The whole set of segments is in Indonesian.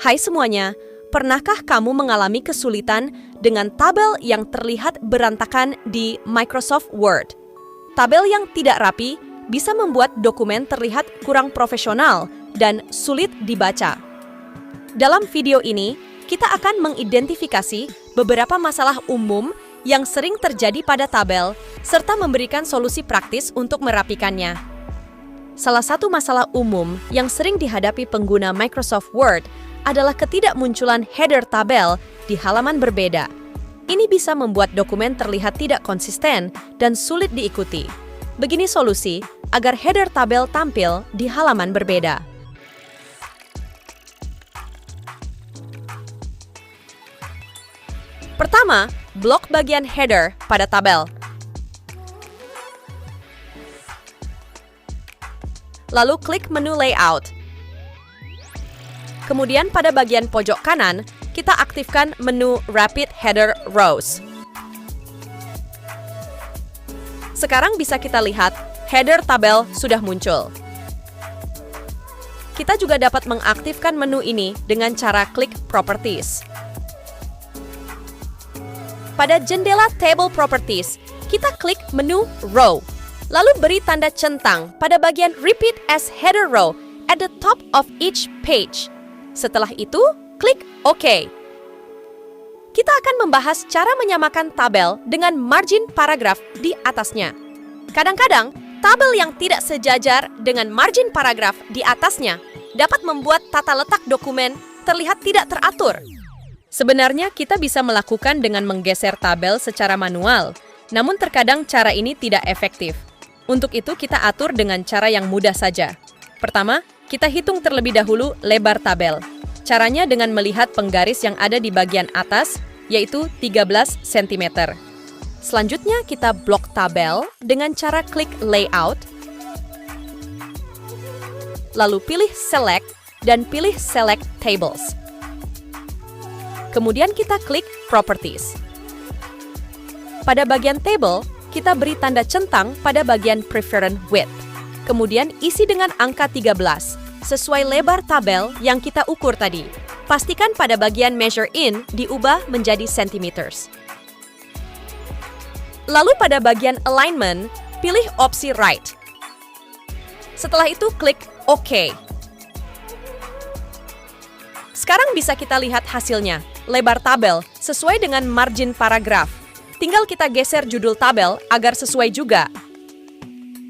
Hai semuanya, pernahkah kamu mengalami kesulitan dengan tabel yang terlihat berantakan di Microsoft Word? Tabel yang tidak rapi bisa membuat dokumen terlihat kurang profesional dan sulit dibaca. Dalam video ini, kita akan mengidentifikasi beberapa masalah umum yang sering terjadi pada tabel, serta memberikan solusi praktis untuk merapikannya. Salah satu masalah umum yang sering dihadapi pengguna Microsoft Word adalah ketidakmunculan header tabel di halaman berbeda. Ini bisa membuat dokumen terlihat tidak konsisten dan sulit diikuti. Begini solusi agar header tabel tampil di halaman berbeda. Pertama, blok bagian header pada tabel. Lalu klik menu Layout. Kemudian pada bagian pojok kanan, kita aktifkan menu Rapid Header Rows. Sekarang bisa kita lihat, header tabel sudah muncul. Kita juga dapat mengaktifkan menu ini dengan cara klik Properties. Pada jendela Table Properties, kita klik menu Row, lalu beri tanda centang pada bagian Repeat as Header Row at the top of each page. Setelah itu, klik OK. Kita akan membahas cara menyamakan tabel dengan margin paragraf di atasnya. Kadang-kadang, tabel yang tidak sejajar dengan margin paragraf di atasnya dapat membuat tata letak dokumen terlihat tidak teratur. Sebenarnya kita bisa melakukan dengan menggeser tabel secara manual, namun terkadang cara ini tidak efektif. Untuk itu kita atur dengan cara yang mudah saja. Pertama, kita hitung terlebih dahulu lebar tabel. Caranya dengan melihat penggaris yang ada di bagian atas, yaitu 13 cm. Selanjutnya kita blok tabel dengan cara klik Layout, lalu pilih Select dan pilih Select Tables. Kemudian kita klik Properties. Pada bagian table, kita beri tanda centang pada bagian Preferred Width. Kemudian isi dengan angka 13, sesuai lebar tabel yang kita ukur tadi. Pastikan pada bagian Measure In diubah menjadi centimeters. Lalu pada bagian Alignment, pilih opsi Right. Setelah itu klik OK. Sekarang bisa kita lihat hasilnya. Lebar tabel sesuai dengan margin paragraf. Tinggal kita geser judul tabel agar sesuai juga.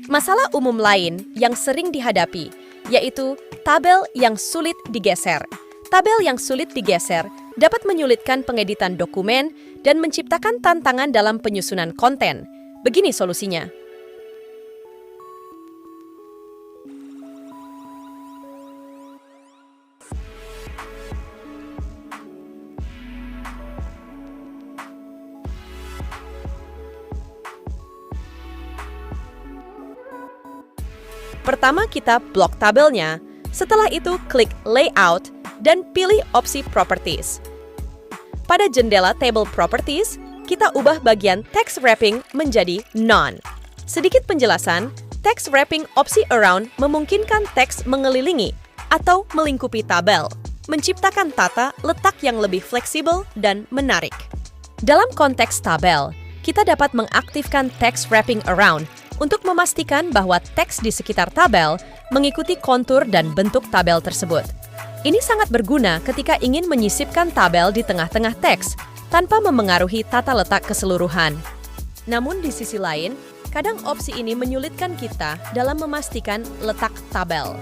Masalah umum lain yang sering dihadapi yaitu tabel yang sulit digeser. Tabel yang sulit digeser dapat menyulitkan pengeditan dokumen dan menciptakan tantangan dalam penyusunan konten. Begini solusinya. Pertama kita blok tabelnya, setelah itu klik Layout dan pilih opsi Properties. Pada jendela Table Properties, kita ubah bagian Text Wrapping menjadi None. Sedikit penjelasan, Text Wrapping opsi Around memungkinkan teks mengelilingi atau melingkupi tabel, menciptakan tata letak yang lebih fleksibel dan menarik. Dalam konteks tabel, kita dapat mengaktifkan Text Wrapping Around untuk memastikan bahwa teks di sekitar tabel mengikuti kontur dan bentuk tabel tersebut. Ini sangat berguna ketika ingin menyisipkan tabel di tengah-tengah teks tanpa memengaruhi tata letak keseluruhan. Namun di sisi lain, kadang opsi ini menyulitkan kita dalam memastikan letak tabel.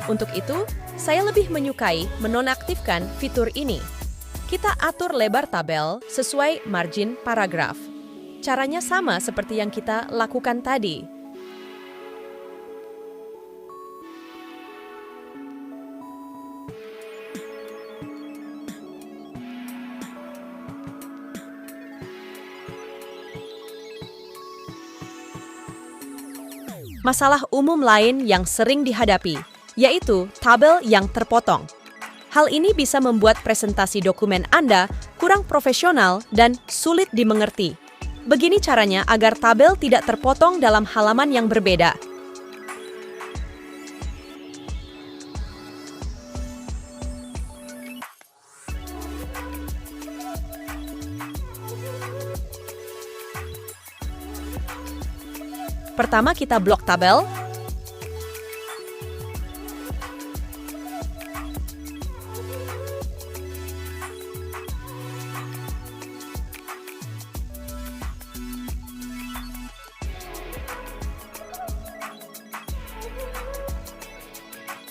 Untuk itu, saya lebih menyukai menonaktifkan fitur ini. Kita atur lebar tabel sesuai margin paragraf. Caranya sama seperti yang kita lakukan tadi. Masalah umum lain yang sering dihadapi, yaitu tabel yang terpotong. Hal ini bisa membuat presentasi dokumen Anda kurang profesional dan sulit dimengerti. Begini caranya agar tabel tidak terpotong dalam halaman yang berbeda. Pertama, kita blok tabel.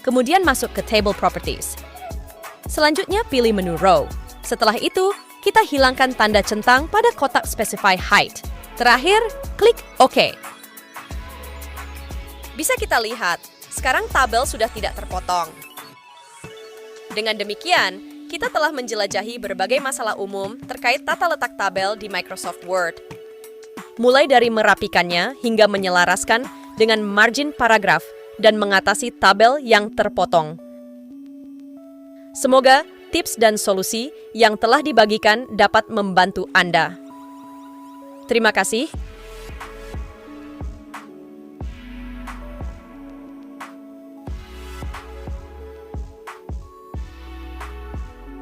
Kemudian masuk ke Table Properties. Selanjutnya pilih menu Row. Setelah itu, kita hilangkan tanda centang pada kotak Specify Height. Terakhir, klik OK. Bisa kita lihat, sekarang tabel sudah tidak terpotong. Dengan demikian, kita telah menjelajahi berbagai masalah umum terkait tata letak tabel di Microsoft Word. Mulai dari merapikannya hingga menyelaraskan dengan margin paragraf dan mengatasi tabel yang terpotong. Semoga tips dan solusi yang telah dibagikan dapat membantu Anda. Terima kasih.